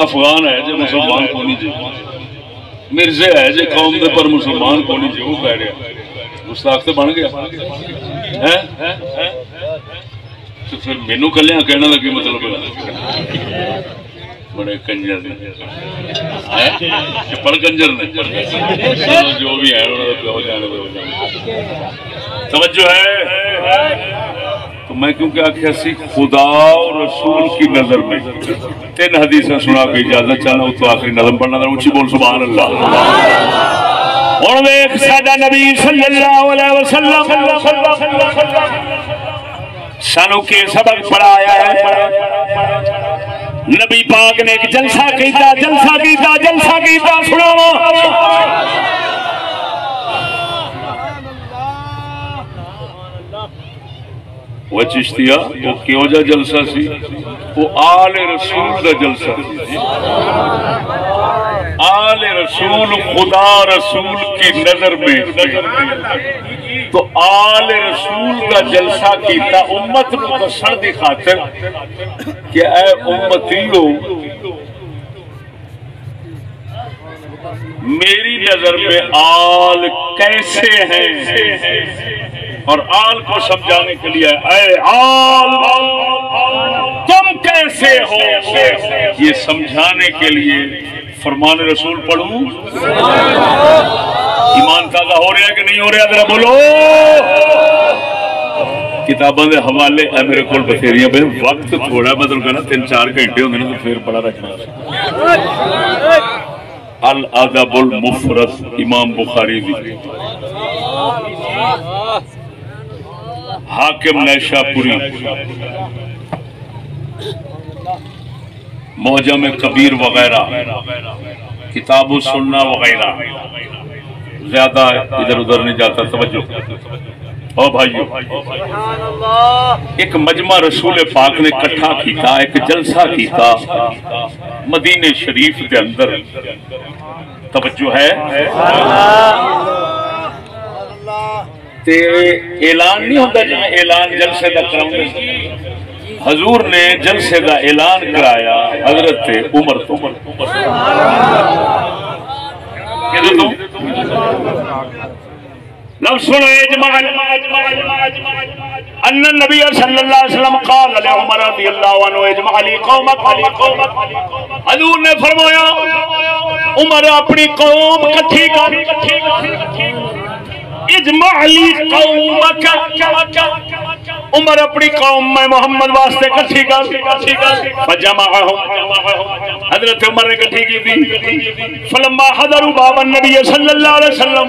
افغان ہے جو مسلمان کو نہیں جی، مرزے ہے جو قوم دے پر مسلمان کو نہیں جی، وہ کہہ رہے ہیں گستاخ تو بن گیا تو پھر مینوں کلیاں کہنا لگی مطلب بڑے کنجر نے پر کنجر نے جو بھی ہے انہوں نے پیو جانے دے۔ توجہ ہے تو میں کیونکہ آخیا سی خدا اور رسول کی نظر میں 3 حدیثیں سنا کے اجازت چاہنا ہوں تو آخری نظم پڑھنا تھا، اونچی بول سبحان اللہ۔ اور ایک سادہ نبی صلی اللہ علیہ وسلم سانو کے سبق پڑھایا ہے۔ نبی پاک نے ایک جلسہ کیتا سناوا۔ وہ چشتیہ وہ کیوں جا جلسہ سی؟ وہ آل رسول کا جلسہ سی۔ آل رسول خدا رسول کی نظر میں تو آل رسول کا جلسہ کیتا امت کو دسن دی خاطر کہ اے امتیو میری نظر میں آل کیسے ہیں، اور آل کو سمجھانے کے لیے اے آل تم کیسے ہو، یہ سمجھانے کے لیے فرمان رسول پڑھوں۔ ایمان تازہ ہو رہا ہے کہ نہیں ہو رہا؟ ذرا بولو۔ کتاباں دے حوالے میرے کول بتھیریاں پہ، وقت تھوڑا مطلب کہ نا 3-4 گھنٹے ہوندے نے تو پھر بڑا رکھنا۔ الادب المفرد امام بخاری دی، حاکم نیشاپوری، معجم کبیر وغیرہ، کتاب السنہ وغیرہ، زیادہ ادھر ادھر نہیں جاتا۔ توجہ او بھائیو، ایک مجمع رسول پاک نے کٹھا کیتا، ایک جلسہ کیتا مدینہ شریف کے اندر۔ توجہ ہے، تے اعلان نہیں ہوتا جی میں اعلان جلسے کا کراؤں، حضور نے جلسے کا اعلان کرایا حضرت عمر تو۔ لفظ سنو اجماع، ان النبی صلی اللہ علیہ وسلم قال لعمر رضی اللہ عنہ اجمع لی قومک، حضور نے فرمایا عمر اپنی قوم کٹھی کر، اجمع لی قومک، عمر اپنی قوم میں محمد واسطے کٹھی کر، فجمعہم، حضرت عمر نے کٹھی کی تھی، فلما حضروا باب النبی صلی اللہ علیہ وسلم،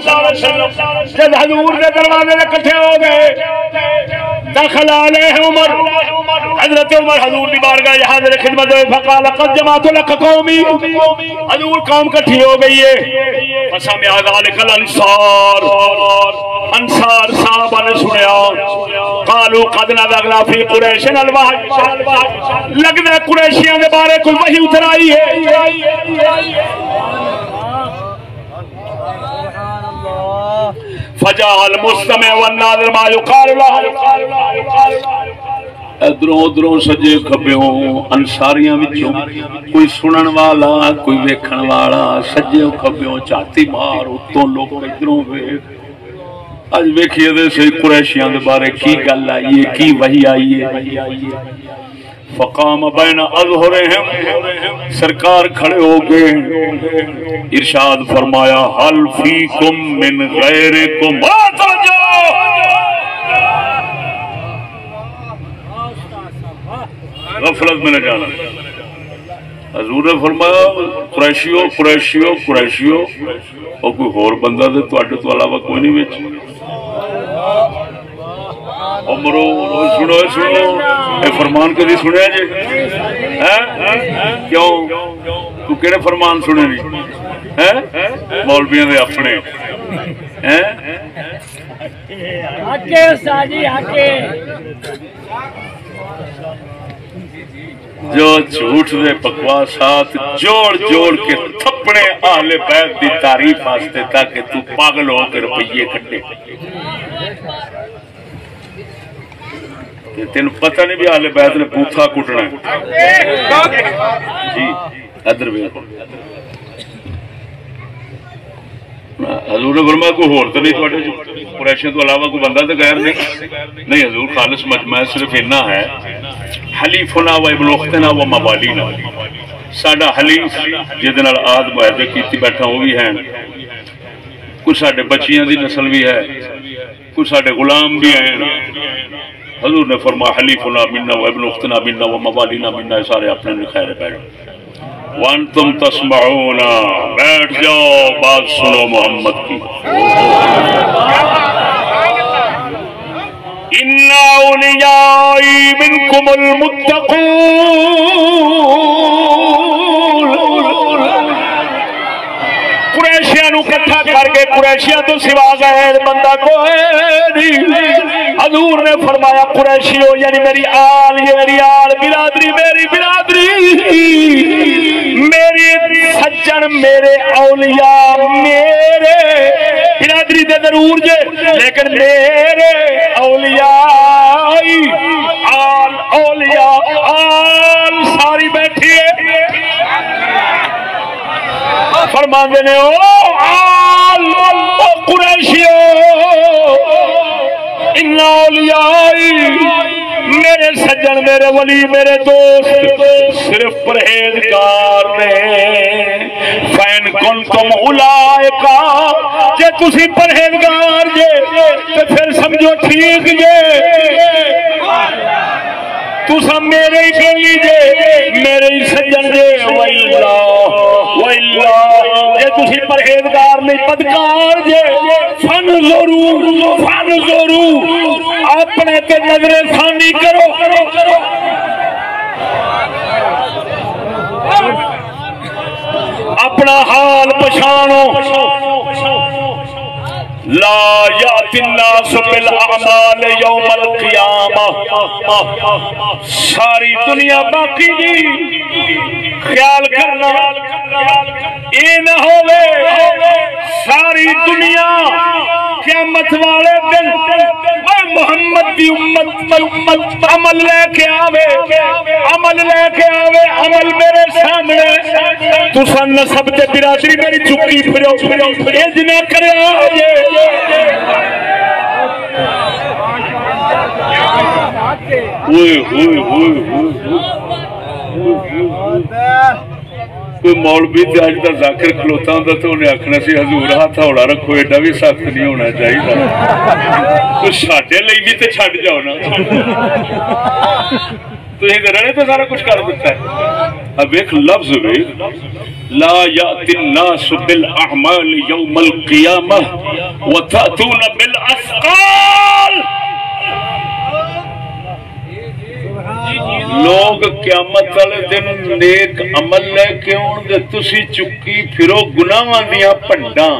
جب حضور نے دروازے میں کٹھے ہو گئے، دخل علیہ عمر، حضرت عمر حضور کی بارگاہ حاضر خدمت ہوئے، فقال قد جمعت لک قومی، حضور قوم کٹھی ہو گئی ہے، فسمع ذلک الانصار، انصار صحابہ نے سنیا، قالوا قد نزل فی قریش الوحی، لگنا قریشیاں دے بارے کوئی وحی اتر آئی ہے، فجاء المستمع والناظر ما يقال له، ادھروں ادھروں سجے کھبیوں انصاریاں وچوں کوئی سنن والا کوئی ویکھن والا، سجے کھبیوں چاتی مار اتوں لوگ ادھروں ویکھ، اج ویکھیے دے سی قریشیاں دے بارے کی گل آئی ہے، کی وحی آئی ہے، فقام بین اظہرہم، سرکار کھڑے ہو گئے، ارشاد فرمایا حل فیکم من غیرکم، غفلت میں نہ جانا، حضور نے فرمایا قریشیو قریشیو قریشیو، اور کوئی اور بندہ دے تو تو علاوہ کوئی نہیں بیچ، عمرو سنو سنو اے فرمان کدی سنیا جی؟ کیوں تو کہڑے فرمان سنے نہیں؟ مولویاں دے اپنے جو جھوٹ دے بکواسات جوڑ جوڑ کے تھپڑے اہل بیت دی تعریف واسطے تاکہ تو پاگل ہو کے روپیے کٹے، تین پتہ نہیں بھی اہل بیت نے بوتھا کٹنا ہے جی، ادھر بھی حضور نے فرمایا کوئی اور تو نہیں، قریشیوں تو علاوہ کوئی بندہ تو غیر نہیں، حضور خالص مجمع صرف اتنا ہے، حلیفنا و ابن اختنا و موالینا، ساڈا حلیف جہدے نال آد معاہدے کیتی بیٹھا وہ بھی ہیں، کچھ ساڈے بچیاں دی نسل بھی ہے، کچھ ساڈے غلام بھی ہیں، حضور نے فرمایا حلیفنا منا و ابن اختنا منا و موالینا منا، سارے اپنے خیر بیٹھ، وانتم تسمعون، بیٹھ جاؤ بات سنو محمد کی، ان اولیائی منکم المتقون، قریشیاں نو کٹھا کر کے قریشیاں تو سوا غیر بندہ کوئی نہیں، حضور نے فرمایا قریشیوں یعنی میری آل، یہ میری آل، برادری میری برادری، میری سجن میرے اولیاء، میرے برادری دے ضرور جے لیکن میرے اولیاء، آل اولیاء آل ساری بیٹھی ہے، فرماندے نے او آل او قریشیوں، ان اولیائی میرے سجن میرے ولی میرے دوست صرف پرہیزگار نے، فین کنتم اولائکا، جے تسی پرہیزگار جے تو پھر سمجھو ٹھیک جے، تسا میرے ہی بیلی جے میرے ہی سجن جے، وَإِلَّا جے تسی پرہیزگار نہیں بدکار جے، فَنْظُرُوا اپنے تے نظر ثانی کرو، اپنا حال پچھانو، لا یاتی الناس بالاعمال یوم القیامہ، ساری دنیا باقی جی خیال کرنا اے نہ ہوئے، ساری دنیا قیامت والے دن محمد دی امت عمل لے کے آوے، عمل لے کے آوے، عمل میرے سامنے، تو سن نسب تے برادری میری چکی پھرو اج نہ کرے آجے کوئی مولوی تے اج دا ذاکر کھلوتا ہوندا تے انہیں آکھنا سی حضور ہاتھ ہولا رکھو ایڈا بھی سخت نہیں ہونا چاہیے تو ساڈے لئی بھی تے چھڈ جاؤ نا تسی تے رہے تو سارا کچھ کر دیتا ہے اب ایک لفظ ویکھ لا یأتی الناس بالاعمال یوم القیامہ وتأتون بالاثقال لوگ قیامت والے دن نیک عمل لے کے آن دے تسی چکی پھرو گناہاں دیاں پنڈاں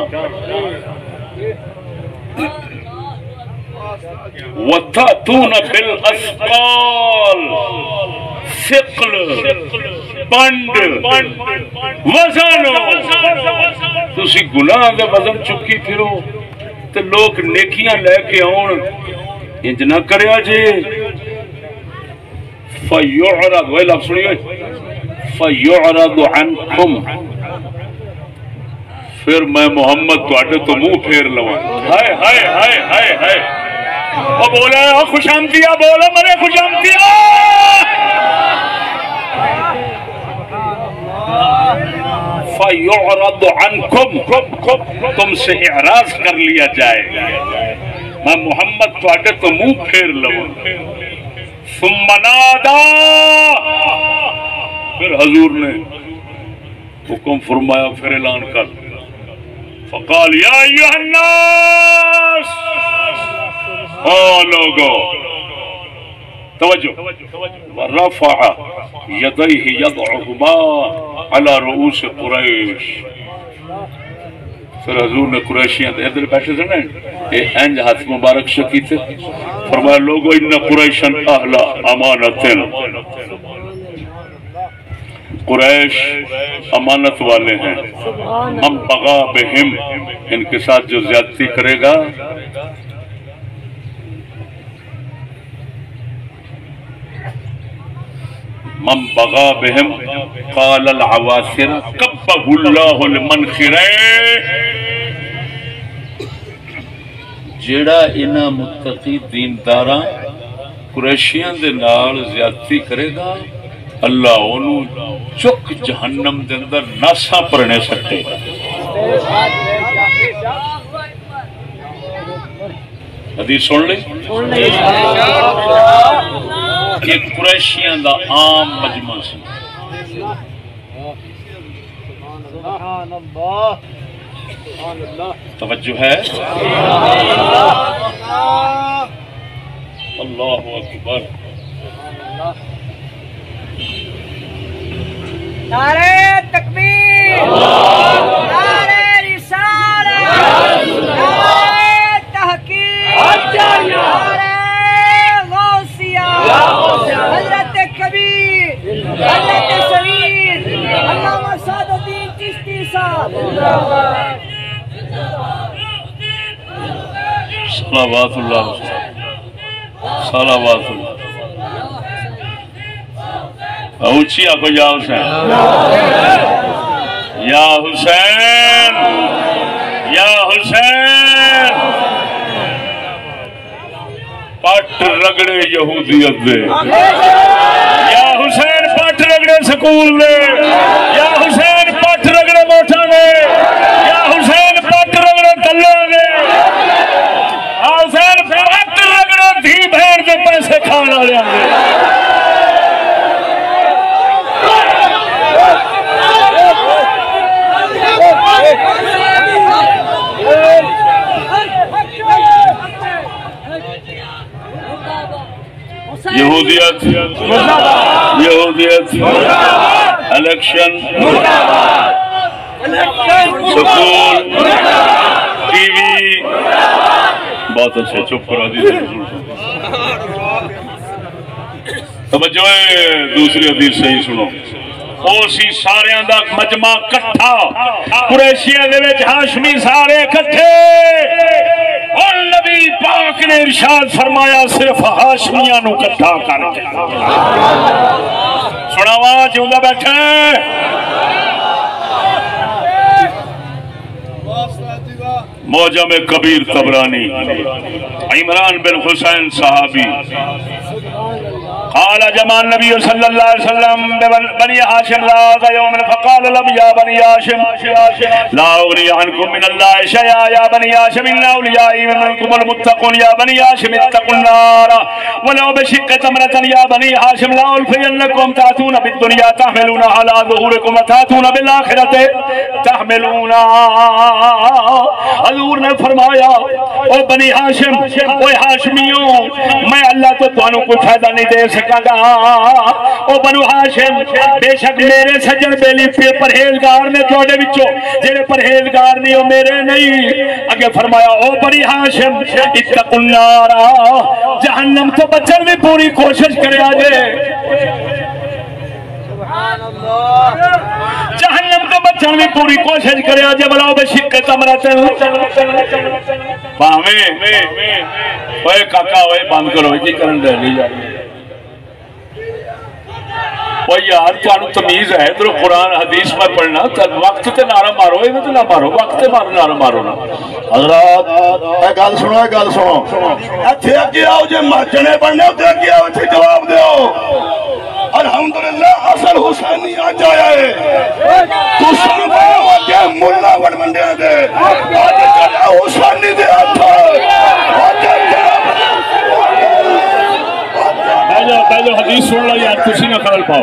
وَتَأْتُونَ بِالْأَثْقَالِ ثقل پنڈ وزن تسی گناہ دے وزن چکی پھرو تے لوگ نیکیاں لے کے آن انج نہ کریا جے فَيُعْرَضُ وہی لفظ سنیے فَيُعْرَضُ عَنْكُمْ پھر میں محمد تواڈے تو منہ پھیر لواں ہائے ہائے ہائے ہائے ہائے او بولا خوش آمدیا بولا مرے خوش آمدیا فَيُعْرَضُ عَنْكُمْ تم سے اعراض کر لیا جائے میں محمد تواڈے تو منہ پھیر لواں ثم نادا پھر حضور نے حکم فرمایا پھر اعلان کر فقال یا ایھا الناس لوگو توجہ ورفع یدیہ یضعہما علی رؤوس قریش پھر حضور نے قریشیاں ادھر بیٹھے تھے نا یہ انج ہاتھ مبارک شکی تھے فرمایا لوگو ان قریشن اہل امانت قریش امانت والے ہیں من بغا بہم ان کے ساتھ جو زیادتی کرے گا من بغا بہم قال العواسر کبہ اللہ المنخرے جیڑا انہاں متقی دینداراں قریشیاں دے نال زیادتی کرے گا اللہ انہوں چک جہنم دے اندر ناسا پرنے سکتے گا حدیث سن لیں کہ قریشیاں دا عام مجمع سی توجہ ہے اللہ اکبر نعرہ تکبیر نعرہ رسالت نعرہ تحقیق نعرہ غوثیہ حضرت کبیر حضرت صغیر علامہ سعد الدین چشتی صاحب صلوات اللہ صلوات اللہ اونچی آکو یا حسین یا حسین یا حسین پٹ رگڑے یہودیت دے یا حسین پٹ رگڑے سکول دے یا حسین پٹ رگڑے موٹا دے یا حسین پٹ رگڑے تلے دے یا حسین پٹ رگڑے دھی بھیڑ دے پیسے کھانا لیا دے یہودیت یہودیت الیکشن سکول ٹی وی بہت اچھے چپ کرا دی توجہ ہے دوسری حدیث صحیح سنو اوسی سارے دا مجمع کٹھا قریشیاں دے وچ ہاشمی سارے کٹھے اور نبی پاک نے ارشاد فرمایا صرف ہاشمیاں نو کٹھا کر کے سناواں جیوندا بیٹھے موجم کبیر طبرانی عمران بن حسین صحابی قال جمع النبي صلى الله عليه وسلم بني هاشم ذات يوم فقال لهم يا بني هاشم لا أغني عنكم من الله شيئا يا بني هاشم إن أوليائي منكم المتقون يا بني هاشم اتقوا النار ولو بشق تمرة يا بني هاشم لا ألفينكم تأتون بالدنيا تحملون على ظهوركم وتأتون بالآخرة تحملون. حضور نے فرمایا او بنی ہاشم اوے ہاشمیوں میں اللہ تو تانوں کوئی فائدہ نہیں دے سکاں گا. او بنو ہاشم بے شک میرے سجن بیلی پرہیزگار نے تواڈے وچوں جڑے پرہیزگار نہیں او میرے نہیں. اگے فرمایا او بنی ہاشم اتقوا النار جہنم تو بچن دی پوری کوشش کریا جے. جہنم تو بچن بھی پوری کوشش کریا جے بلاؤ بشق تمرتن پاویں اوے کاکا اوے بند کرو کی کرن دے نہیں جا او یار تانوں تمیز ہے ادھر قرآن حدیث میں پڑھنا وقت تے نعرہ مارو اے تے نہ مارو وقت تے مارو نعرہ مارو نا. حضرات اے گل سنو ایتھے اگے آؤ جے ماچنے بننے تے اگے آؤ ایتھے جواب دیو. الحمدللہ اصل حسینی آج آیا ہے تو سن بایا کہ ملہ بڑھ منڈیا دے آج چلا حسینی دے آتھا پہلے حدیث سن لو یار تسی نہ خلل پاؤ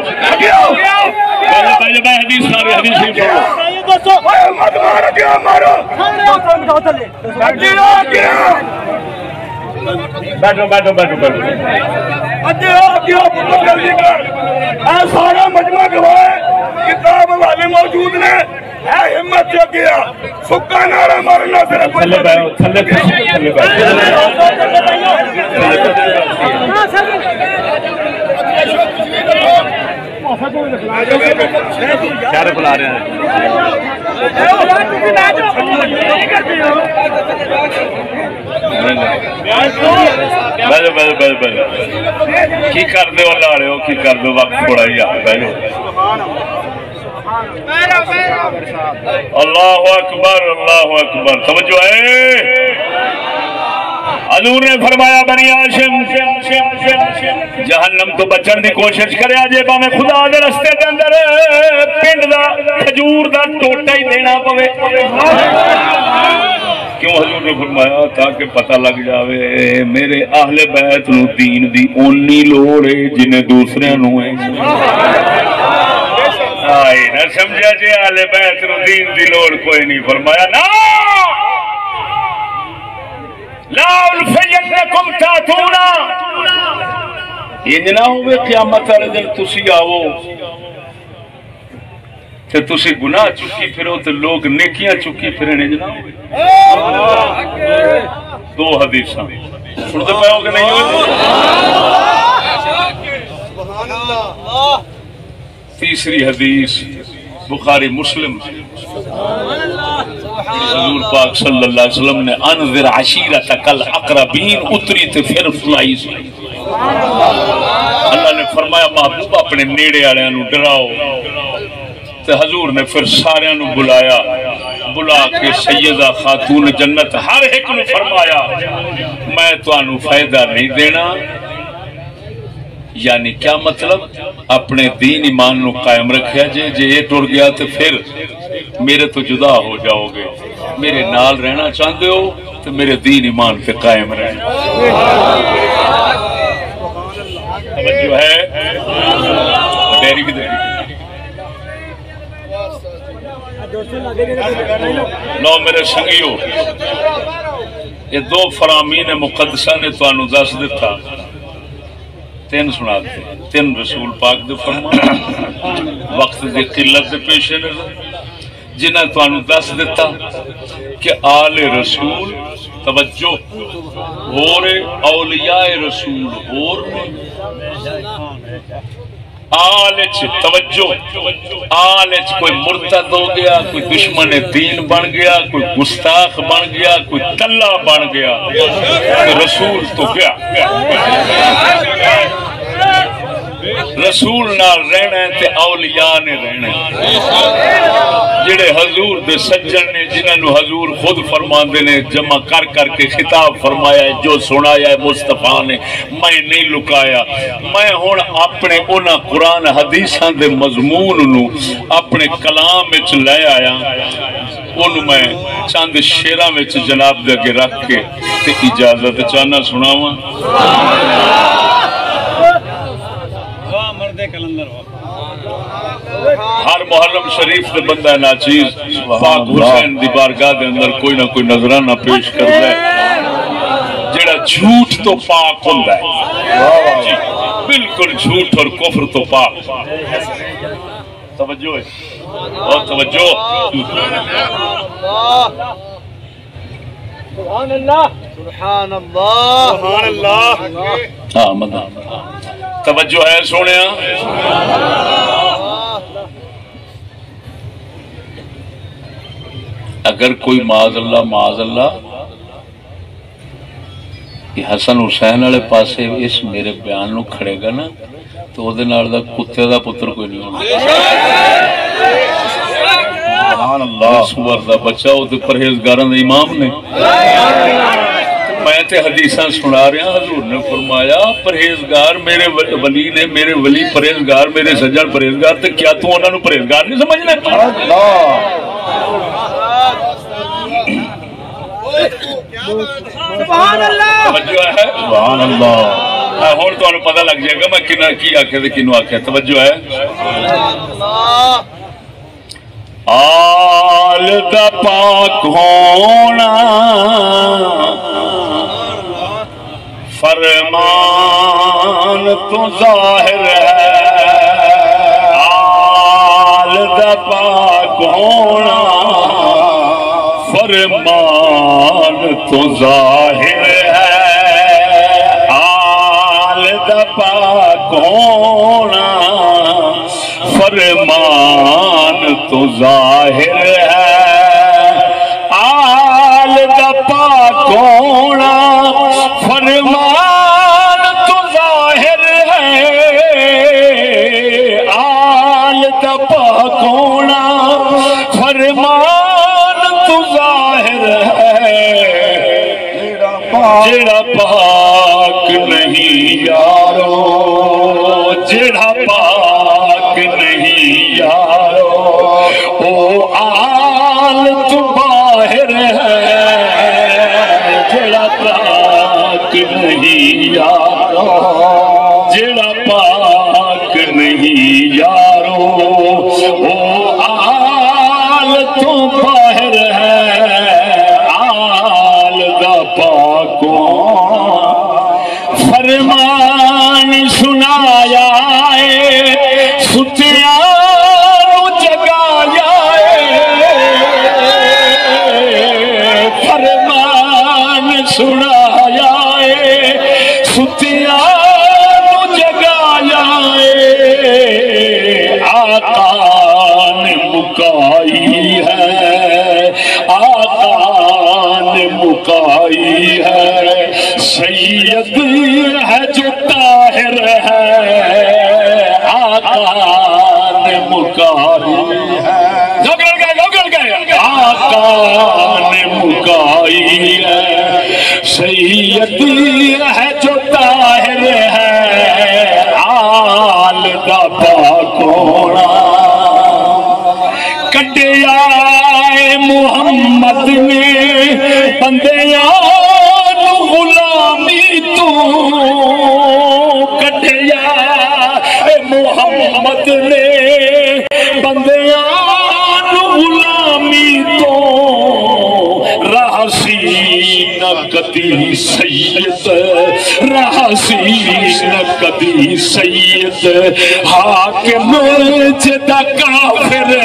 پہلے میں حدیث ساری حدیث ہی سن لو مت مارو کیا مارو بیٹھو بیٹھو بیٹھو بیٹھو اے سارا مجمع گواہ کتاب والے موجود نے اے ہمت جو کیا سکا نعرہ مارنا صرف تھلے بیٹھو تھلے چارے بلا رہے ہیں کی کر دے والا رہے ہو کی کر دو وقت تھوڑا ہی آپ پہلے. اللہ اکبر توجہ ہے. حضور نے فرمایا بنی ہاشم جہنم تو بچن دی کوشش کرے آجے میں خدا دے رستے دے اندر پنڈ دا کھجور دا ٹوٹا ہی دینا پوے. کیوں حضور نے فرمایا تاکہ پتہ لگ جاوے میرے اہل بیت نو دین دی اونی لوڑ ہے جنہیں دوسرے نو ہے. آئی نہ سمجھا جے اہل بیت نو دین دی لوڑ کوئی نہیں. فرمایا نا لا الفینکم تاتونا یہ نہ ہوئے قیامت والے دن تسی آو تے تسی گناہ چکی پھرو تے لوگ نیکیاں چکی پھرنے جنا ہوئے. دو حدیثاں سنتے پہ ہو کہ نہیں ہوئے. تیسری حدیث بخاری مسلم حضور پاک صلی اللہ علیہ وسلم نے انذر عشیرتک الاقربین اتری تے پھر فلائی سے اللہ نے فرمایا محبوب اپنے نیڑے آلیاں نو ڈراؤ. تے حضور نے پھر سارے نو بلایا بلا کے سیدہ خاتون جنت ہر ایک نے فرمایا میں توانو فائدہ نہیں دینا. یعنی کیا مطلب اپنے دین ایمان نو قائم رکھیا جے یہ ٹر گیا تو پھر میرے تو جدا ہو جاؤ گے. میرے نال رہنا چاہتے ہو تو میرے دین ایمان پہ قائم رہنا. جو ہے ڈیری کی دیری نو میرے سنگیو یہ دو فرامین مقدسہ نے تو انو دس دیتا تین سنا دے تین رسول پاک دے فرمان وقت دے قلت دے پیش نظر جنہ تو انو دس دیتا کہ آل رسول توجہ اور اولیاء رسول اور آلچ توجہ آلچ کوئی مرتد ہو گیا کوئی دشمن دین بن گیا کوئی گستاخ بن گیا کوئی تلہ بن گیا رسول تو کیا رسول نال رہنا ہے تے اولیاء نے رہنا ہے جڑے حضور دے سجن نے جنہاں نو حضور خود فرماندے نے جمع کر کر کے خطاب فرمایا ہے جو سنایا ہے مصطفیٰ نے میں نہیں لکایا میں ہن اپنے انہاں قرآن حدیثاں دے مضمون نو اپنے کلام وچ لے آیا انہوں میں چند شیراں وچ جناب دے اگے رکھ کے تے اجازت چاہنا سناواں ہر محرم شریف دے بندہ ناچیز پاک حسین دی بارگاہ دے اندر کوئی نہ کوئی نظرانہ پیش کرتا ہے جڑا جھوٹ تو پاک ہوندا ہے جی بالکل جھوٹ اور کفر تو پاک توجہ ہے اور توجہ سبحان اللہ سبحان اللہ سبحان اللہ ہاں مدد توجہ ہے سونیا اگر کوئی معاذ اللہ یہ حسن حسین والے پاسے اس میرے بیان نو کھڑے گا نا تو وہ دا کتے دا پتر کوئی نہیں ہونا سبحان اللہ سور دا بچہ وہ تو پرہیزگاراں دے امام نے میں تے حدیثاں سنا رہا حضور نے فرمایا پرہیزگار میرے ولی نے میرے ولی پرہیزگار میرے سجن پرہیزگار تے کیا تو انہاں نو پرہیزگار نہیں سمجھنا سبحان اللہ توجہ ہے سبحان اللہ ہن تانوں پتہ لگ جائے گا میں کنا کی آکھے تے کینو آکھے توجہ ہے آل دا پاک ہونا فرمان تو ظاہر ہے آل دا پاک ہونا فرمان تو ظاہر ہے آل دا پاک ہونا فرمان تو ظاہر ہے آل دا پاک ہونا فرمان تو ظاہر ہے آل دا پاک ہونا فرمان تو ظاہر ہے جڑا پاک نہیں یارو جڑا پاک نہیں یارو او آل تو باہر ہے جڑا پاک نہیں یارو جڑا پاک نہیں یارو او آل تو باہر ہے آل دا پاکوں فرمان سنایا ستیاں جگایا فرمان سنایا ستیاں جگایا آقا نے مکائی ہے آقا نے مکائی ہے سید ہے جو طاہر ہے آقا نے مکائی ہے آقا نے مکائی ہے سید ہے جو طاہر ہے آل دا پاک ہونا کٹیا محمد نے بندیاں غلامی تو کٹیا محمد نے بندیاں غلامی تو راسی نہ کدی سید راسی نہ کدی سید حاکم جدا کافر ہے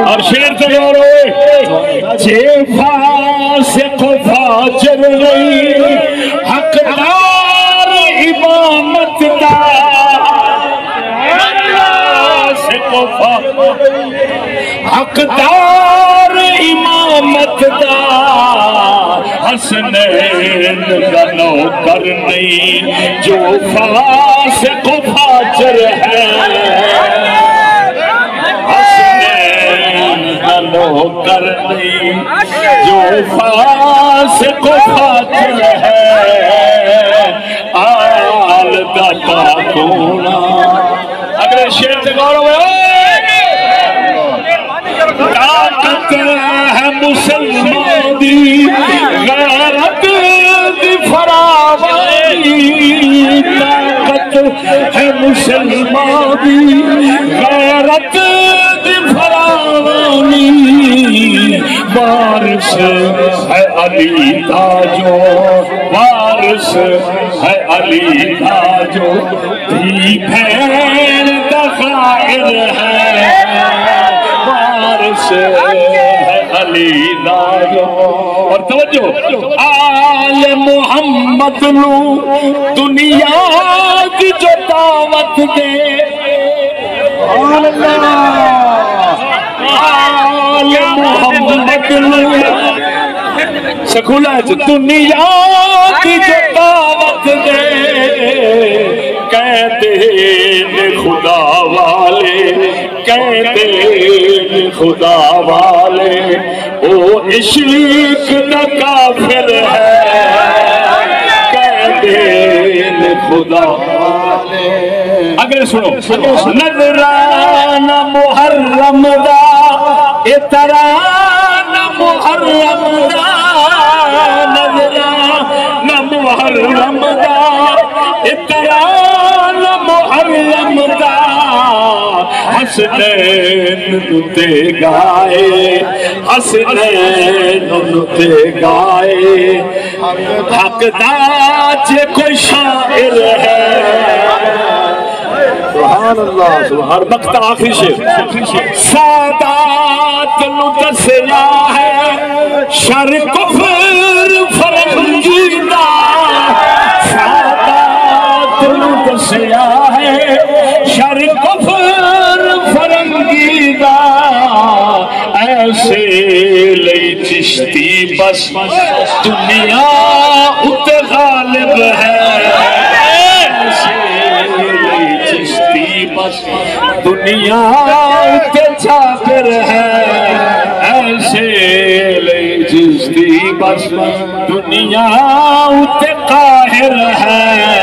اور شیر تیار ہوئے جے فاسق فاجر نہیں حقدار امامت دا حقدار امامت دا حسنین کا نوکر نہیں جو فاسق و فاجر ہے حسنین کا نوکر نہیں جو فاسق و فاجر ہے آل داتا کونا اگر شیر سے گورو طاقت ہے مسلمان دی غیرت دی فراوانی طاقت ہے مسلمان دی غیرت دی فراوانی وارث ہے علی تاجو وارث ہے علی تاجو دھی بہن کا خائر ہے وارث ہے علی تاجو اور توجہ آل محمد نو دنیا کی جو دعوت دے اللہ آل محمد نو سکولہ دنیا کی جو دعوت دے کہتے ہیں خدا والے کہتے ہیں خدا والے او عشق کا کافر ہے کہتے ہیں خدا والے اگر سنو نظرانہ محرم دا اترانہ محرم دا نظرانہ محرم دا اترانہ محرم دا حسنین نتے گائے حسنین نتے گائے حق دا جے کوئی شاعر ہے سبحان اللہ سبحان وقت آخری شیر سادات نتسیا ہے شر کفر فرنگیدہ سادات نتسیا ہے شر کفر فرنگیدہ ایسے لئی چشتی بس دنیا ات غالب ہے بس دنیا تے چھاپر ہے ایسے لئی چشتی بس دنیا تے قاہر ہے